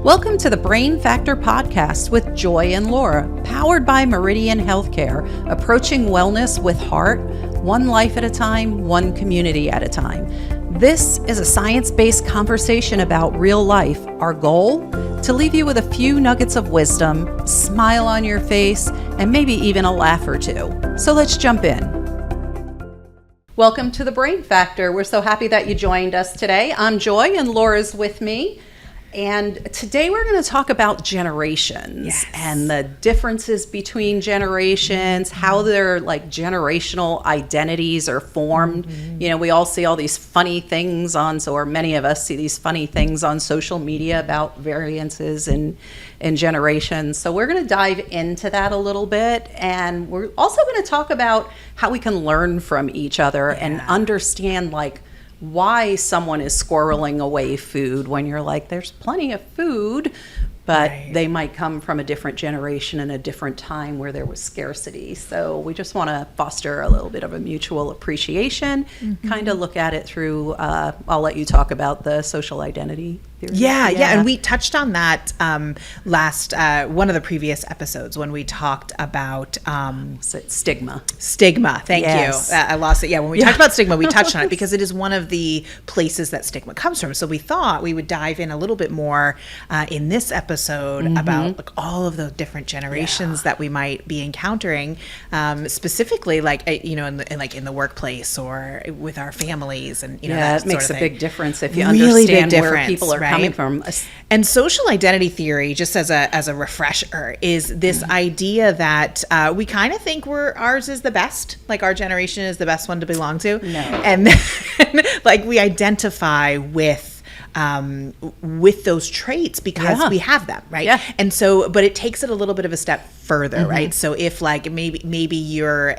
Welcome to the Brain Factor Podcast with Joy and Laura, powered by Meridian Healthcare, approaching wellness with heart, one life at a time, one community at a time. This is a science-based conversation about real life. Our goal? To leave you with a few nuggets of wisdom, smile on your face, and maybe even a laugh or two. So let's jump in. Welcome to the Brain Factor. We're so happy that you joined us today. I'm Joy and Laura's with me. And today we're going to talk about generations and the differences between generations, how their generational identities are formed. You know, we all see all these funny things or many of us see these funny things on social media about variances in generations. So we're going to dive into that a little bit. And we're also going to talk about how we can learn from each other and understand why someone is squirreling away food when you're like, there's plenty of food, but they might come from a different generation and a different time where there was scarcity. So we just want to foster a little bit of a mutual appreciation, kind of look at it through, I'll let you talk about the social identity theory. Yeah. And we touched on that last, one of the previous episodes when we talked about stigma. Stigma, thank you. I lost it. Yeah, when we talked about stigma, we touched on it because it is one of the places that stigma comes from. So we thought we would dive in a little bit more in this episode about all of the different generations that we might be encountering, specifically in the workplace or with our families, and that it makes sort of a big difference if you really understand where people are coming from. And social identity theory, just as a refresher, is this idea that we kind of think ours is the best, like our generation is the best one to belong to, and then, we identify with those traits because we have them, right? Yeah. And so, but it takes it a little bit of a step further, right? So if maybe you're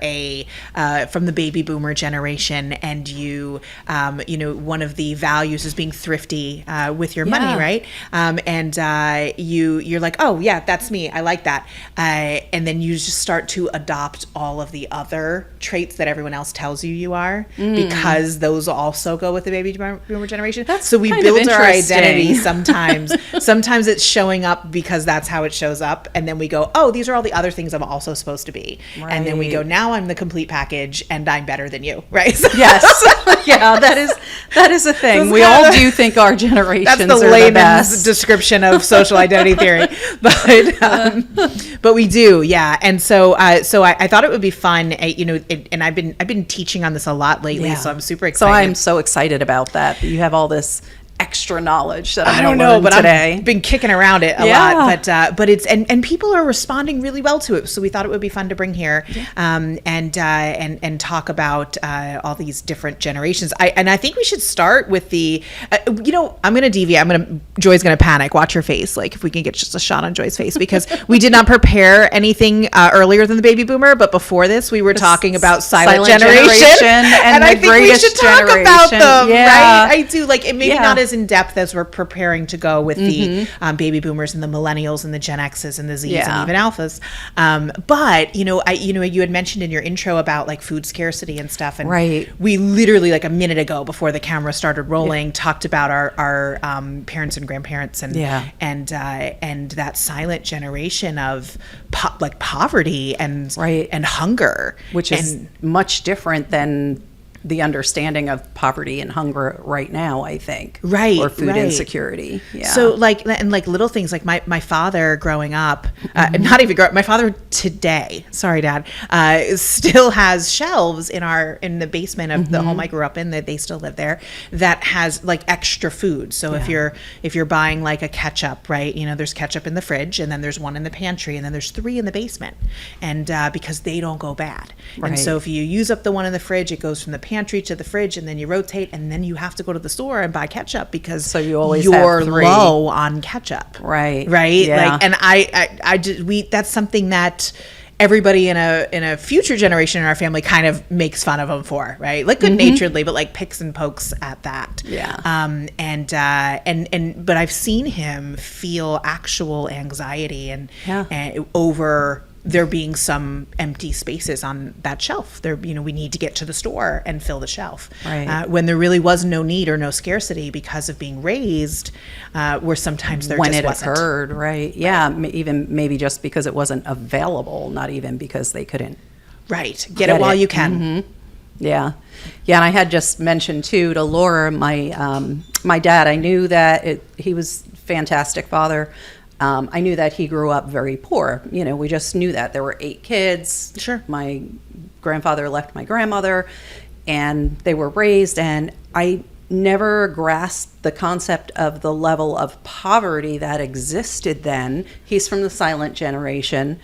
from the baby boomer generation and you one of the values is being thrifty with your money, right? And you're like, oh yeah, that's me, I like that, and then you just start to adopt all of the other traits that everyone else tells you are, because those also go with the baby boomer generation. So we build our identity sometimes it's showing up because that's how it shows up, and then we go, oh, these are all the other things I'm also supposed to be, and then we go, now I'm the complete package and I'm better than you, right? Yes. Yeah, that is a thing. We all do think our generations that's the are layman's the best description of social identity theory, but we do, and so I thought it would be fun, and I've been teaching on this a lot lately, so I'm super excited. So I'm so excited about that you have all this extra knowledge that I don't know, but today I've been kicking around it a lot, but it's and people are responding really well to it, so we thought it would be fun to bring here, and talk about all these different generations. I think we should start with the I'm going to deviate. Joy's going to panic. Watch her face. If we can get just a shot on Joy's face, because we did not prepare anything earlier than the baby boomer, but before this we were talking about silent generation and I think we should talk about them, right? I do, maybe not as in depth as we're preparing to go with the baby boomers and the millennials and the Gen X's and the Z's and even alphas. But you had mentioned in your intro about food scarcity and stuff, and we literally a minute ago before the camera started rolling talked about our parents and grandparents and that silent generation of poverty and hunger, which is much different than the understanding of poverty and hunger right now, I think. Or food insecurity. Yeah. So little things my father growing up, my father today, sorry Dad, still has shelves in the basement of the home I grew up in, that they still live there, that has extra food. So if you're buying a ketchup, right? There's ketchup in the fridge, and then there's one in the pantry, and then there's 3 in the basement. And because they don't go bad. And so if you use up the one in the fridge, it goes from the pantry to the fridge, and then you rotate, and then you have to go to the store and buy ketchup because you're low on ketchup, right? Yeah. And that's something that everybody in a future generation in our family kind of makes fun of them for, right? Good naturedly, but picks and pokes at that. But I've seen him feel actual anxiety and over there being some empty spaces on that shelf. There, we need to get to the store and fill the shelf. Right. When there really was no need or no scarcity because of being raised, where sometimes there when just it wasn't. occurred, right? Yeah, even maybe just because it wasn't available, not even because they couldn't. Right. Get it while you can. Mm-hmm. Yeah. And I had just mentioned too to Laura, my dad. I knew that he was a fantastic father. I knew that he grew up very poor. We just knew that there were 8 kids. Sure. My grandfather left my grandmother, and they were raised. And I never grasped the concept of the level of poverty that existed then. He's from the silent generation.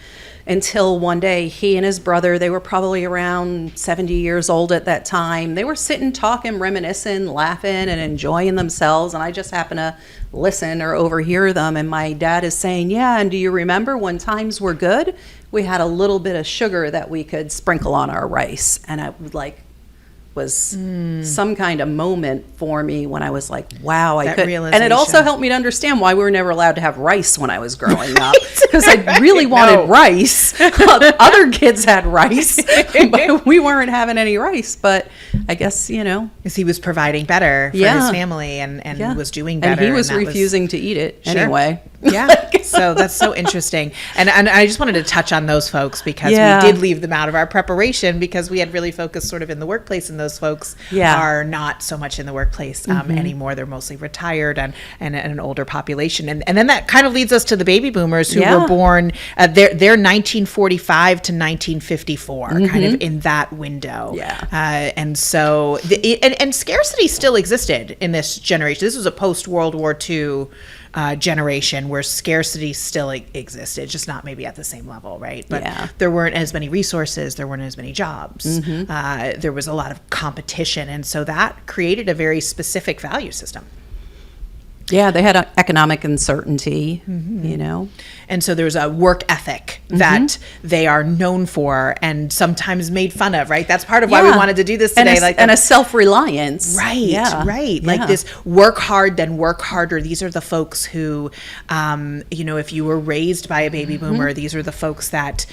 Until one day, he and his brother, they were probably around 70 years old at that time. They were sitting, talking, reminiscing, laughing, and enjoying themselves. And I just happened to listen or overhear them. And my dad is saying, yeah, and do you remember when times were good? We had a little bit of sugar that we could sprinkle on our rice. And I was some kind of moment for me when I was like, wow, I could. And it also helped me to understand why we were never allowed to have rice when I was growing up, because I really wanted rice. Other kids had rice, but we weren't having any rice. But I guess, because he was providing better for his family and was doing better. And he was refusing to eat it anyway. Yeah. So that's so interesting. And I just wanted to touch on those folks because we did leave them out of our preparation because we had really focused sort of in the workplace, and those folks are not so much in the workplace anymore. They're mostly retired and an older population. And then that kind of leads us to the baby boomers who were born, they're 1945 to 1954, kind of in that window. Yeah. And so, and scarcity still existed in this generation. This was a post-World War II generation where scarcity still existed, just not maybe at the same level, right? But there weren't as many resources, there weren't as many jobs, there was a lot of competition, and so that created a very specific value system. Yeah, they had economic uncertainty, And so there's a work ethic that they are known for and sometimes made fun of, right? That's part of why we wanted to do this today. And a self-reliance. Right, right. Yeah. Like this work hard, then work harder. These are the folks who, if you were raised by a baby boomer, these are the folks that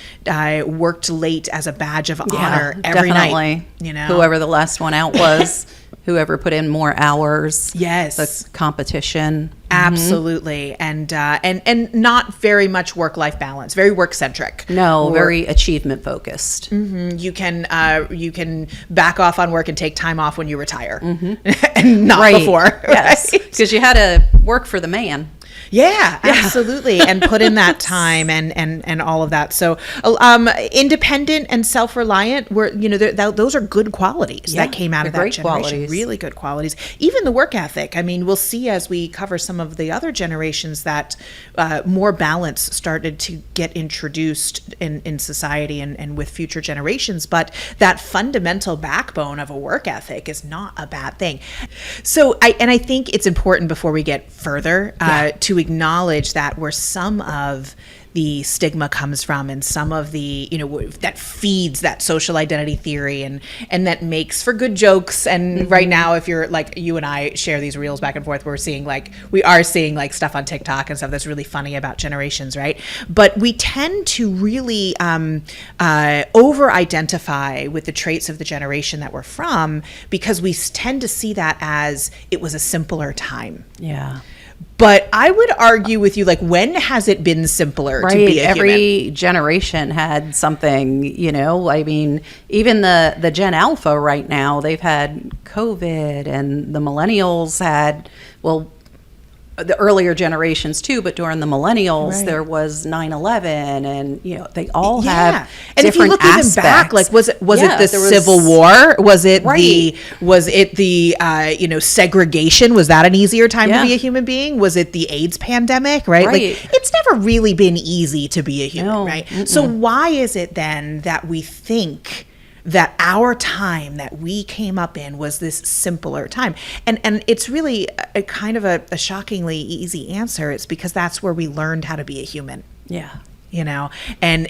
worked late as a badge of honor every night. Whoever the last one out was. Whoever put in more hours. Yes. The competition. Absolutely. And not very much work-life balance, very work-centric. No, very achievement focused. You can back off on work and take time off when you retire and not before. Yes. Because you had to work for the man. Yeah, absolutely. And put in that time and all of that. So independent and self-reliant were, those are good qualities that came out of that generation. Qualities. Really good qualities. Even the work ethic. I mean, we'll see as we cover some of the other generations that more balance started to get introduced in society and with future generations. But that fundamental backbone of a work ethic is not a bad thing. So I think it's important before we get further to acknowledge that where some of the stigma comes from and some of the, that feeds that social identity theory and that makes for good jokes. And right now, if you're like, you and I share these reels back and forth, we are seeing stuff on TikTok and stuff that's really funny about generations, right? But we tend to really over-identify with the traits of the generation that we're from because we tend to see that as it was a simpler time. Yeah. But I would argue with you, when has it been simpler to be a Every human? generation had something, I mean, even the Gen Alpha right now, they've had COVID, and the millennials had, the earlier generations too, but during the millennials, there was 9/11, and they all have and different if you look aspects. even back, was it the Civil War? Was it the segregation? Was that an easier time to be a human being? Was it the AIDS pandemic? Right. It's never really been easy to be a human, right? So why is it then that we think that our time that we came up in was this simpler time? And it's really a kind of a shockingly easy answer. It's because that's where we learned how to be a human. Yeah. you know, and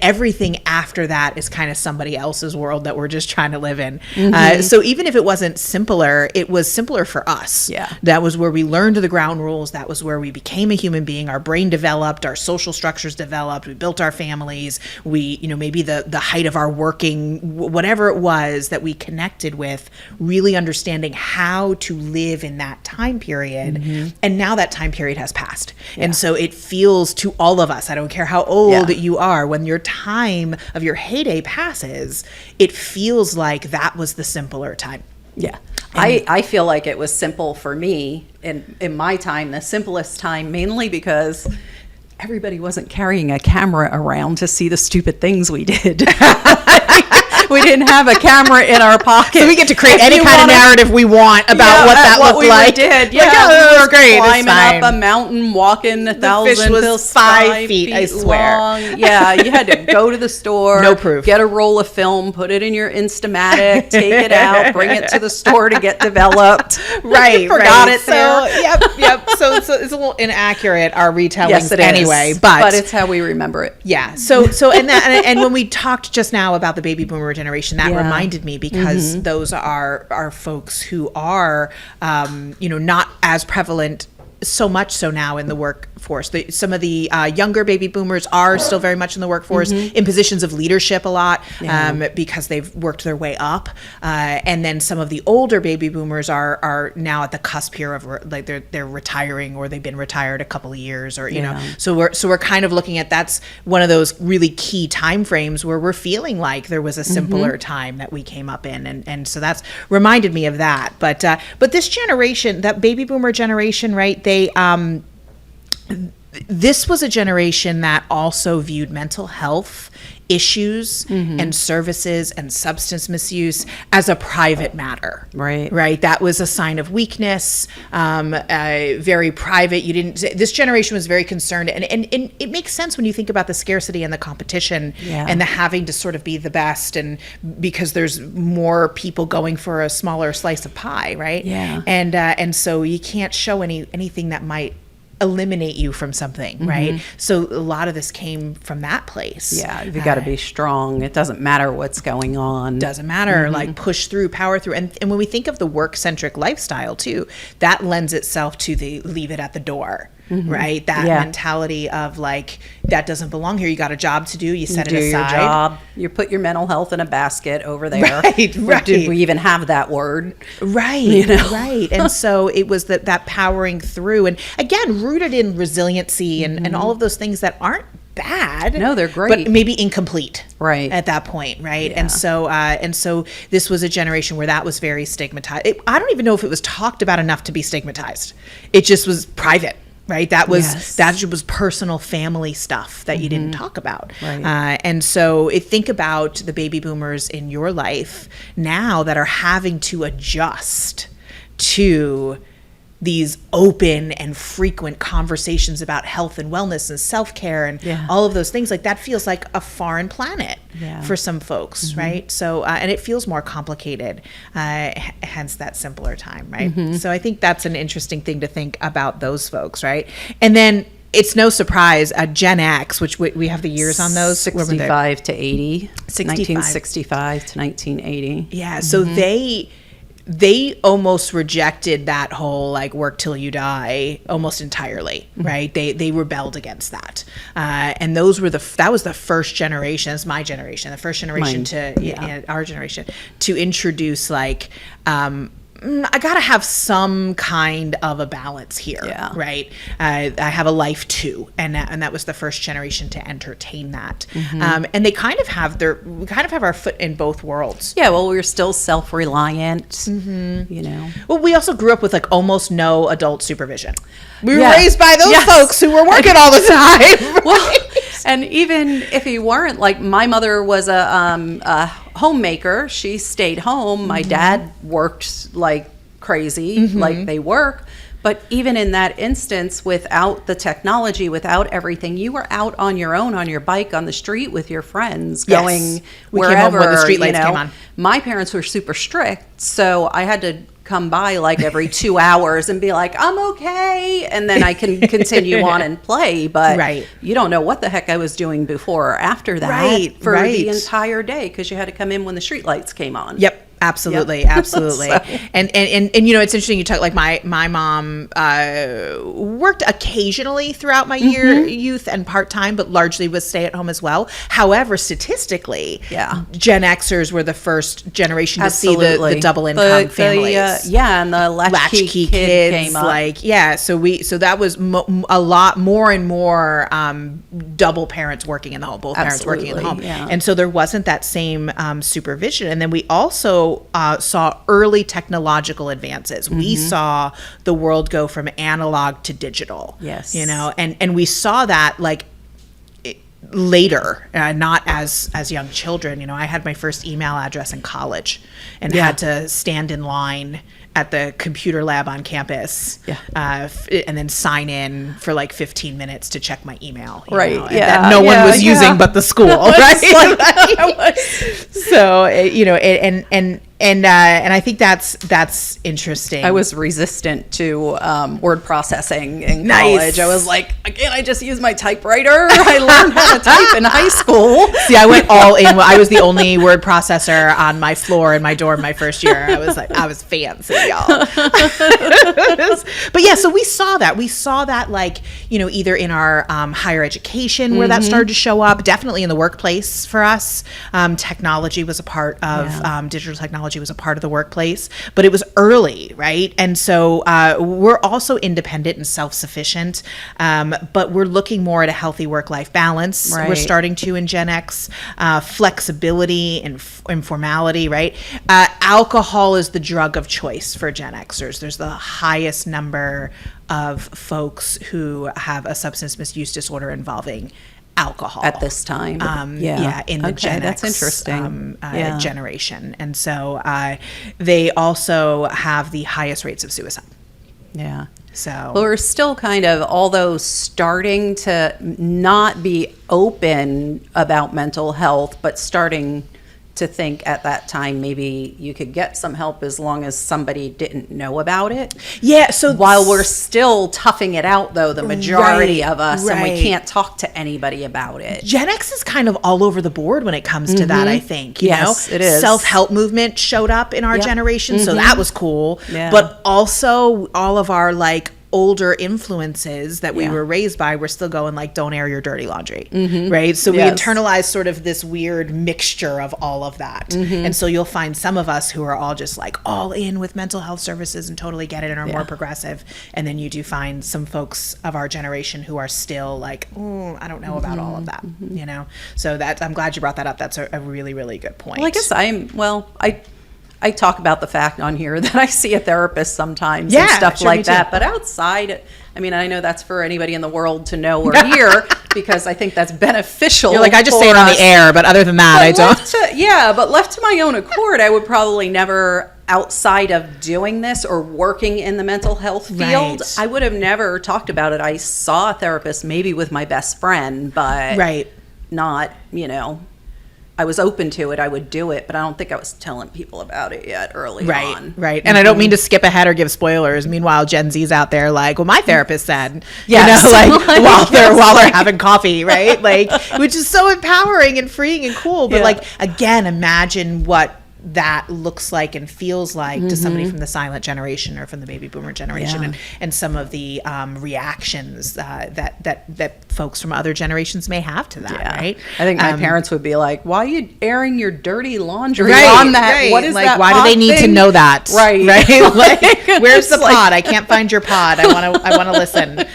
everything after that is kind of somebody else's world that we're just trying to live in. So even if it wasn't simpler, it was simpler for us. Yeah. That was where we learned the ground rules. That was where we became a human being. Our brain developed, our social structures developed, we built our families. We, you know, maybe the height of our working, whatever it was that we connected with, really understanding how to live in that time period. And now that time period has passed. And so it feels to all of us, I don't care how old you are, when your time of your heyday passes, it feels like that was the simpler time. Yeah. I feel like it was simple for me in my time, the simplest time, mainly because everybody wasn't carrying a camera around to see the stupid things we did. We didn't have a camera in our pocket. So we get to create any kind of narrative we want about what that looked like. Did. Yeah, we was great. Climbing up a mountain, walking 1,000 fish was 5 feet, I swear. long. Yeah, you had to go to the store, no proof, get a roll of film, put it in your Instamatic, take it out, bring it to the store to get developed. Right, forgot it so, there. Yep. So it's a little inaccurate, our retellings, yes, it anyway, is. but it's how we remember it. Yeah. So and when we talked just now about the baby boomer generation, that reminded me, because those are folks who are, not as prevalent, so much so now in the workforce. Some of the younger baby boomers are still very much in the workforce, in positions of leadership a lot, because they've worked their way up. And then some of the older baby boomers are now at the cusp here of like they're retiring, or they've been retired a couple of years, or you know. So we're kind of looking at, that's one of those really key time frames where we're feeling like there was a simpler time that we came up in, and so that's reminded me of that. But this generation, that baby boomer generation, right? This was a generation that also viewed mental health issues and services and substance misuse as a private matter. Right. That was a sign of weakness, very private. This generation was very concerned. And it makes sense when you think about the scarcity and the competition and the having to sort of be the best, and because there's more people going for a smaller slice of pie. Right. Yeah. And so you can't show anything that might eliminate you from something, right? So a lot of this came from that place. Yeah, you got to be strong. It doesn't matter what's going on. Doesn't matter. Like, push through, power through. And when we think of the work-centric lifestyle too, that lends itself to the leave it at the door. Right? That mentality of like, that doesn't belong here. You got a job to do. You set it aside. You do your job. You put your mental health in a basket over there. Right. Did we even have that word? Right. Right. And so it was that powering through, and again, rooted in resiliency and all of those things that aren't bad. No, they're great. But maybe incomplete. Right. At that point, right? Yeah. And so this was a generation where that was very stigmatized. I don't even know if it was talked about enough to be stigmatized. It just was private. Right. That was personal family stuff that you didn't talk about. Right. And so think about the baby boomers in your life now that are having to adjust to these open and frequent conversations about health and wellness and self-care and all of those things. Like, that feels like a foreign planet for some folks, right? So, and it feels more complicated, hence that simpler time, right? So I think that's an interesting thing to think about those folks, right? And then it's no surprise, Gen X, which we have the years on those. 65 to 80. 1965 to 1980. Yeah, so they almost rejected that whole like work till you die almost entirely, right? They rebelled against that, and that was the first generation. It's my generation, the first generation our generation to introduce like. I gotta have some kind of a balance here, right? I have a life too, and that was the first generation to entertain that. And they kind of have our foot in both worlds. Yeah, well, we're still self-reliant, you know. Well, we also grew up with like almost no adult supervision. We were raised by those folks who were working all the time. Right? Well, and even if you weren't, like, my mother was a homemaker. She stayed home. My dad worked like crazy, like they work. But even in that instance, without the technology, without everything, you were out on your own, on your bike, on the street with your friends, going we wherever. Came home when the street lights came on. My parents were super strict, so I had to come by like every 2 hours and be like, I'm okay, and then I can continue on and play. But Right. you don't know what the heck I was doing before or after that Right, for right. the entire day, because you had to come in when the street lights came on. Yep. Absolutely, Yep. absolutely. So- And you know, it's interesting. You talk like my mom worked occasionally throughout my youth and part time, but largely was stay at home as well. However, statistically, Yeah. Gen Xers were the first generation to see Absolutely. the double income families. Yeah, and the latchkey Latchkey kid kids, came up. like so that was a lot more and more double parents working in the home, both parents working in the home, Absolutely, yeah. and so there wasn't that same supervision. And then we also saw early technological advances. We saw the world go from analog to digital. Yes. You know, and we saw that like later, not as young children. You know, I had my first email address in college and Yeah. had to stand in line at the computer lab on campus, Yeah. And then sign in for like 15 minutes to check my email. you Right, know, and yeah, that no one yeah, was yeah. using but the school, right? So you know, and I think that's interesting. I was resistant to word processing in Nice. college. I was like, can't I just use my typewriter? I learned how to type in high school. See, I went all in. I was the only word processor on my floor in my dorm my first year. I was fancy, y'all. But yeah, so we saw that like, you know, either in our higher education where that started to show up, definitely in the workplace for us. Technology was a part of, digital technology was a part of the workplace, but it was early, right? And so we're also independent and self-sufficient, but we're looking more at a healthy work-life balance. We're Right. starting to in Gen X, flexibility and informality, right? Alcohol is the drug of choice for Gen Xers. There's the highest number of folks who have a substance misuse disorder involving alcohol At this time. in the Okay, Gen that's X interesting. Yeah. generation. And so they also have the highest rates of suicide. Yeah. So Well, we're still kind of, although starting to not be open about mental health, but starting to think at that time maybe you could get some help as long as somebody didn't know about it. yeah, so While we're still toughing it out, though, the majority Right, of us, and we right. can't talk to anybody about it. Gen X is kind of all over the board when it comes to that, I think. You Yes, know? it is. Self-help movement showed up in our Yep. generation, so that was cool. Yeah. But also all of our like older influences that we Yeah. were raised by, we're still going like, don't air your dirty laundry, right? So Yes. we internalize sort of this weird mixture of all of that. And so you'll find some of us who are all just like all in with mental health services and totally get it and are more progressive. And then you do find some folks of our generation who are still like, oh, I don't know about all of that, you know? So I'm glad you brought that up. That's a really, really good point. Well, I guess I talk about the fact on here that I see a therapist sometimes and Yeah, stuff sure, me like too. that. But outside, I mean, I know that's for anybody in the world to know or hear, because I think that's beneficial. You're like, I just say it for on the us. air, but other than that, I But don't. but left to my own accord, I would probably never, outside of doing this or working in the mental health field, Right. I would have never talked about it. I saw a therapist maybe with my best friend, but Right. not, you know, I was open to it. I would do it, but I don't think I was telling people about it yet early on. Right. And I don't mean to skip ahead or give spoilers. Meanwhile, Gen Z's out there like, well, my therapist said, Yes. you know, like Like, while yes, they're like- having coffee, right? Like, which is so empowering and freeing and cool. But Yeah. like, again, imagine what that looks like and feels like to somebody from the silent generation or from the baby boomer generation, Yeah. and some of the reactions that folks from other generations may have to that, Yeah. right? I think my parents would be like, "Why are you airing your dirty laundry Right, on that? right. What is like, that? why do pod they need to thing?" know that? Right, Right. Like, where's the It's like- pod? I can't find your pod. I want to listen.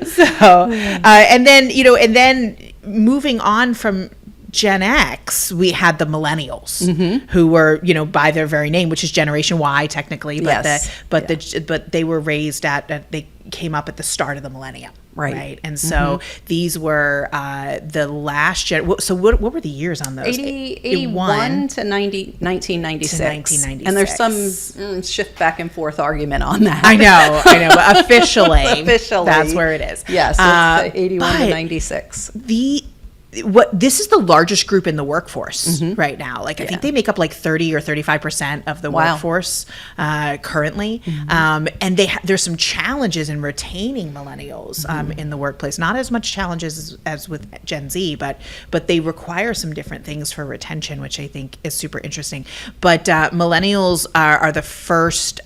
So, and then moving on from Gen X, we had the millennials, who were, you know, by their very name, which is Generation Y technically, but Yes. but they were raised they came up at the start of the millennium. Right. And so these were the last so what were the years on those? 81 to 1996. To 1996. And there's some shift back and forth argument on that. I know, but officially, Officially. that's where it is. Yes, it's 81 to but 96. this is the largest group in the workforce right now. Like I think they make up like 30 or 35% of the workforce currently. And there's some challenges in retaining millennials in the workplace. Not as much challenges as with Gen Z, but they require some different things for retention, which I think is super interesting. But millennials are the first.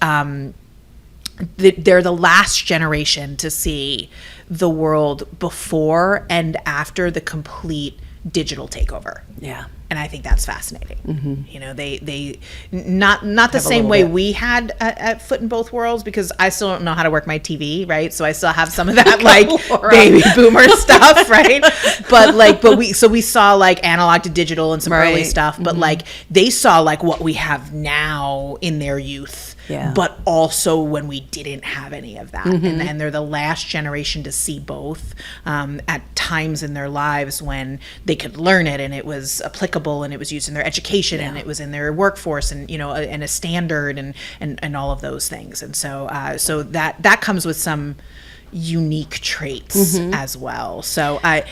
They're the last generation to see the world before and after the complete digital takeover. Yeah. And I think that's fascinating. You know, they not the same way we had a foot in both worlds, because I still don't know how to work my TV, right? So I still have some of that like baby boomer stuff, right? But we saw like analog to digital and some early stuff, but like they saw like what we have now in their youth. Yeah. But also when we didn't have any of that. And they're the last generation to see both at times in their lives when they could learn it and it was applicable and it was used in their education and it was in their workforce and, you know, and a standard and all of those things. And so so that comes with some unique traits as well. So I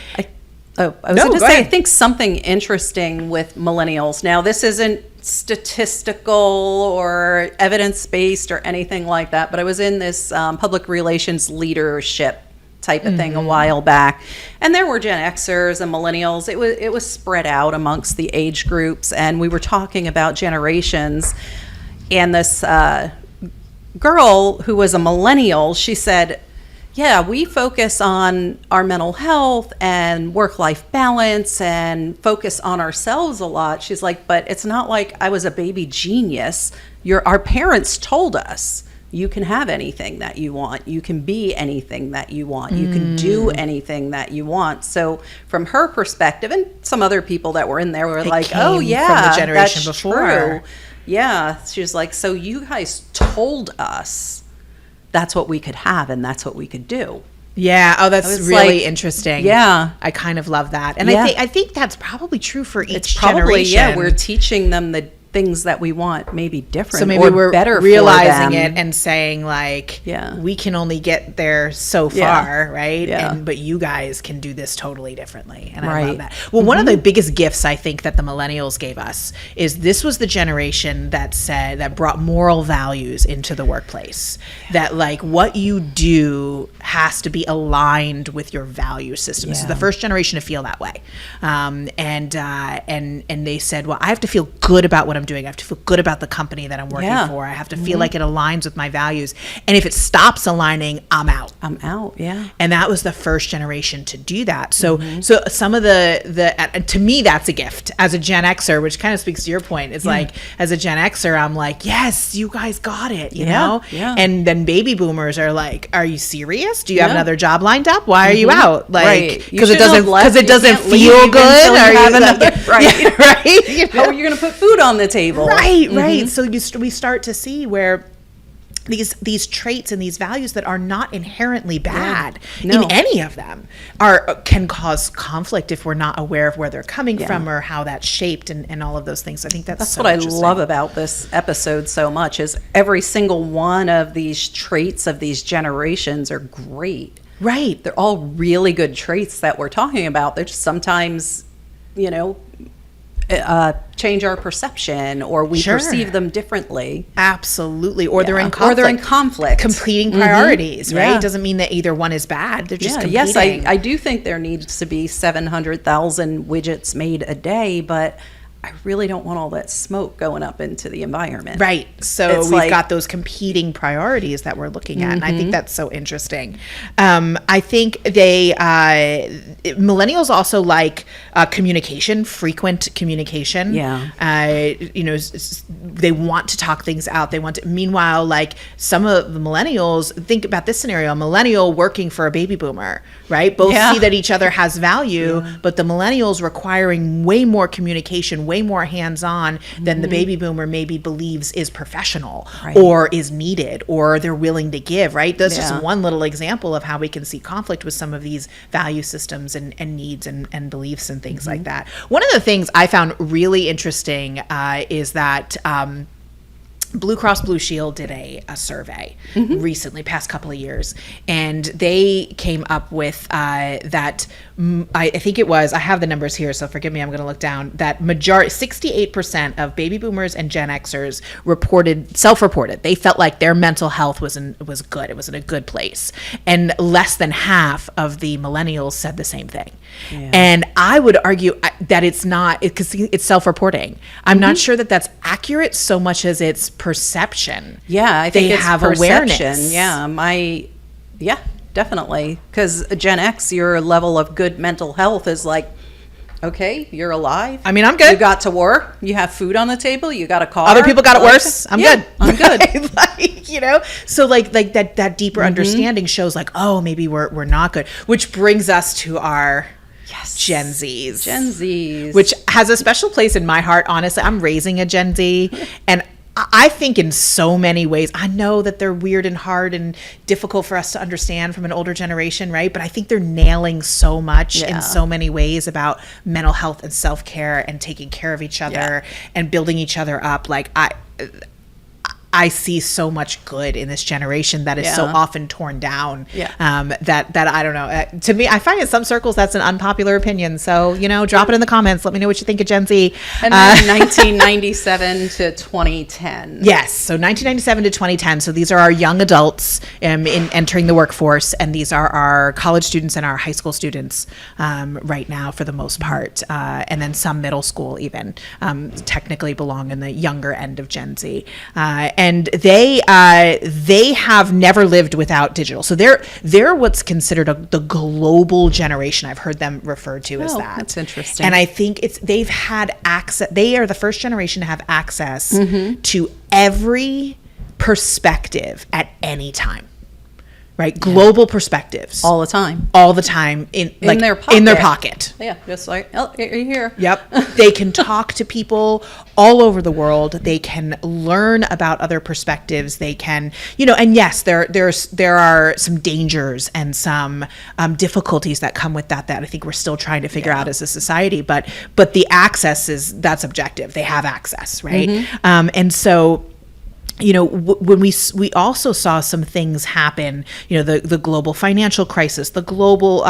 was going to say, I think something interesting with millennials. Now, this isn't statistical or evidence-based or anything like that, but I was in this public relations leadership type of thing a while back, and there were Gen Xers and millennials. It was spread out amongst the age groups, and we were talking about generations. And this girl who was a millennial, she said, yeah, we focus on our mental health and work-life balance and focus on ourselves a lot. She's like, but it's not like I was a baby genius. Our parents told us you can have anything that you want. You can be anything that you want. You can do anything that you want. So from her perspective, and some other people that were in there were like, oh yeah, from the generation that's before. True. Yeah, she was like, so you guys told us that's what we could have and that's what we could do. Yeah. Oh, that's really interesting. Yeah. I kind of love that. And I think that's probably true for each probably, generation. Yeah, we're teaching them the things that we want maybe different, so maybe we're better realizing for them. it and saying like, we can only get there so far, right? But you guys can do this totally differently. And I love that. Well, one of the biggest gifts I think that the millennials gave us is this was the generation that brought moral values into the workplace. That like what you do has to be aligned with your value system. This is the first generation to feel that way. And they said, well, I have to feel good about what I'm doing. I have to feel good about the company that I'm working for. I have to feel like it aligns with my values. And if it stops aligning, I'm out. Yeah. And that was the first generation to do that. So some of the to me, that's a gift as a Gen Xer, which kind of speaks to your point. It's like, as a Gen Xer, I'm like, yes, you guys got it, you know? Yeah. And then baby boomers are like, are you serious? Do you have another job lined up? Why are you out? Like, because it doesn't feel good. Are you right? Right? You know? How are you going to put food on the table? Right. So we start to see where these traits and these values that are not inherently bad in any of them can cause conflict if we're not aware of where they're coming from or how that's shaped and all of those things. I think that's so what I love about this episode so much is every single one of these traits of these generations are great. Right. They're all really good traits that we're talking about. They're just sometimes, change our perception, or we perceive them differently. Absolutely. Or they're in conflict. Competing priorities, right? It doesn't mean that either one is bad. They're just competing. Yes, I do think there needs to be 700,000 widgets made a day, but I really don't want all that smoke going up into the environment. Right. So we've got those competing priorities that we're looking at. And I think that's so interesting. I think millennials also like communication, frequent communication. Yeah. They want to talk things out. Meanwhile, like some of the millennials, think about this scenario, a millennial working for a baby boomer, right? Both see that each other has value, but the millennials requiring way more communication, way more hands-on than the baby boomer maybe believes is professional or is needed or they're willing to give, right? That's just one little example of how we can see conflict with some of these value systems and needs and beliefs and things like that. One of the things I found really interesting is that Blue Cross Blue Shield did a survey recently, past couple of years, and they came up with that I think it was, I have the numbers here, so forgive me, I'm going to look down, that 68% of baby boomers and Gen Xers self-reported. They felt like their mental health was good. It was in a good place. And less than half of the millennials said the same thing. Yeah. And I would argue that it's not, because it's self-reporting. I'm not sure that that's accurate so much as it's perception. Yeah, I think they it's have perception. awareness. Yeah, definitely. Because Gen X, your level of good mental health is like, okay, you're alive. I mean, I'm good. You got to work. You have food on the table. You got a car. Other people got it worse. I'm good. I'm good. Like, you know, so like that deeper understanding shows like, oh, maybe we're not good. Which brings us to our Gen Zs. Gen Zs. Which has a special place in my heart, honestly. I'm raising a Gen Z, and I think in so many ways, I know that they're weird and hard and difficult for us to understand from an older generation, right? But I think they're nailing so much in so many ways about mental health and self-care and taking care of each other and building each other up. Like I see so much good in this generation that is so often torn down. That I don't know. To me, I find in some circles that's an unpopular opinion. So, you know, drop it in the comments. Let me know what you think of Gen Z. And then 1997 to 2010. Yes. So 1997 to 2010. So these are our young adults in entering the workforce. And these are our college students and our high school students right now for the most part. And then some middle school even technically belong in the younger end of Gen Z. And they have never lived without digital. So they're what's considered the global generation. I've heard them referred to as that. That's interesting. And I think they've had access. They are the first generation to have access to every perspective at any time. Right, global perspectives all the time in their pocket. Yeah, just like, oh, you're here. Yep, they can talk to people all over the world. They can learn about other perspectives. They can, you know, and yes, there are some dangers and some difficulties that come with that I think we're still trying to figure out as a society. But the access that's objective. They have access, right? And so, you know, when we also saw some things happen, you know, the global financial crisis, the global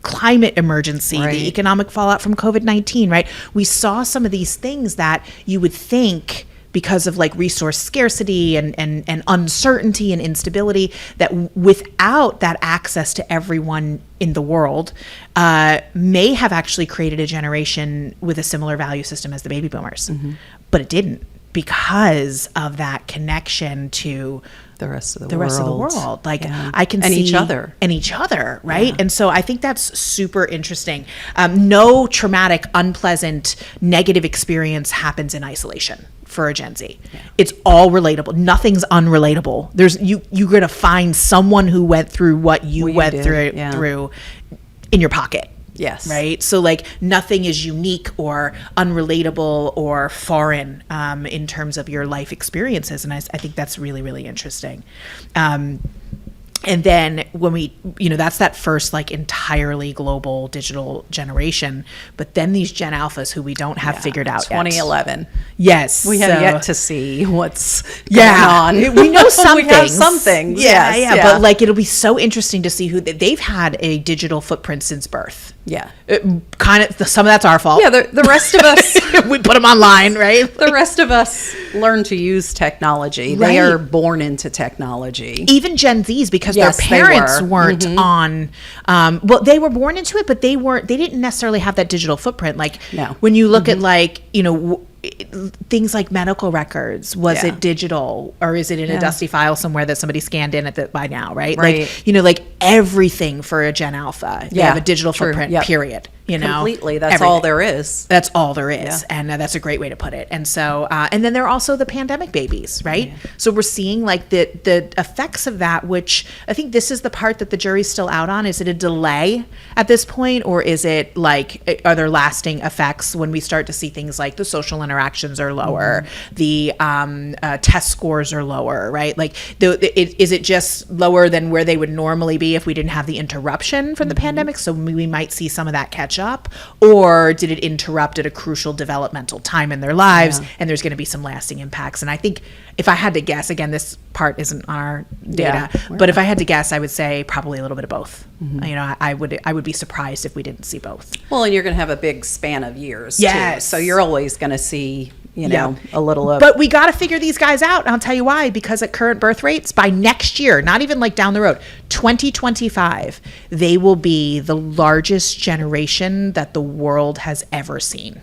climate emergency, the economic fallout from COVID-19, right? We saw some of these things that you would think, because of like resource scarcity and uncertainty and instability, that without that access to everyone in the world, may have actually created a generation with a similar value system as the baby boomers. But it didn't, because of that connection to the rest of the world. Like I can see each other, right? And so I think that's super interesting. No traumatic, unpleasant, negative experience happens in isolation for a Gen Z. It's all relatable. Nothing's unrelatable. You're going to find someone who went through what you went through in your pocket. Yes. Right. So like nothing is unique or unrelatable or foreign in terms of your life experiences. And I think that's really, really interesting. And then when we, you know, that's that first like entirely global digital generation. But then these Gen Alphas who we don't have figured out 2011. Yet. Yes. We have yet to see what's going on. We know some we things. have some things. Yeah. But like it'll be so interesting to see who they've had a digital footprint since birth. Yeah. Kind of some of that's our fault. Yeah. The rest of us, we put them online, right? The rest of us learn to use technology. They are born into technology. Even Gen Zs, because their parents weren't on, well, they were born into it, but they didn't necessarily have that digital footprint. Like when you look at like, you know, things like medical records, was it digital or is it in a dusty file somewhere that somebody scanned in by now, right? Like, you know, like everything for a Gen Alpha, they have a digital footprint, period. You know, completely. That's all there is. That's all there is. And that's a great way to put it. And so, and then there are also the pandemic babies, right? Yeah. So we're seeing like the effects of that, which I think this is the part that the jury's still out on. Is it a delay at this point? Or is it like, are there lasting effects when we start to see things like the social interactions are lower, the test scores are lower, right? Like, is it just lower than where they would normally be if we didn't have the interruption from the pandemic? So we might see some of that catch up, or did it interrupt at a crucial developmental time in their lives, and there's going to be some lasting impacts. And I think if I had to guess, again, this part isn't on our data, but if I had to guess, I would say probably a little bit of both. You know, I would be surprised if we didn't see both. Well, and you're going to have a big span of years, Yes. too. So you're always going to see, you know, a little of... But we got to figure these guys out. And I'll tell you why. Because at current birth rates, by next year, not even like down the road, 2025, they will be the largest generation that the world has ever seen.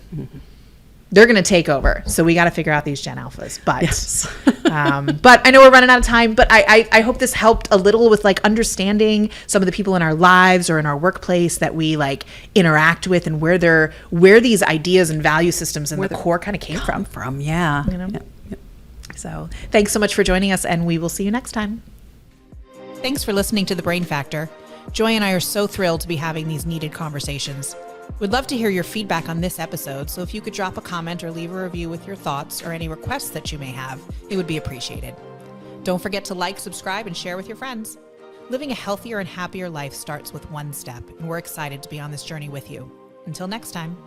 They're going to take over. So we got to figure out these Gen Alphas. But, but I know we're running out of time, but I hope this helped a little with like understanding some of the people in our lives or in our workplace that we like interact with, and where these ideas and value systems in the core kind of came from. Yeah. You know? So thanks so much for joining us, and we will see you next time. Thanks for listening to The Brain Factor. Joy and I are so thrilled to be having these needed conversations. We'd love to hear your feedback on this episode, so if you could drop a comment or leave a review with your thoughts or any requests that you may have, it would be appreciated. Don't forget to like, subscribe, and share with your friends. Living a healthier and happier life starts with one step, and we're excited to be on this journey with you. Until next time.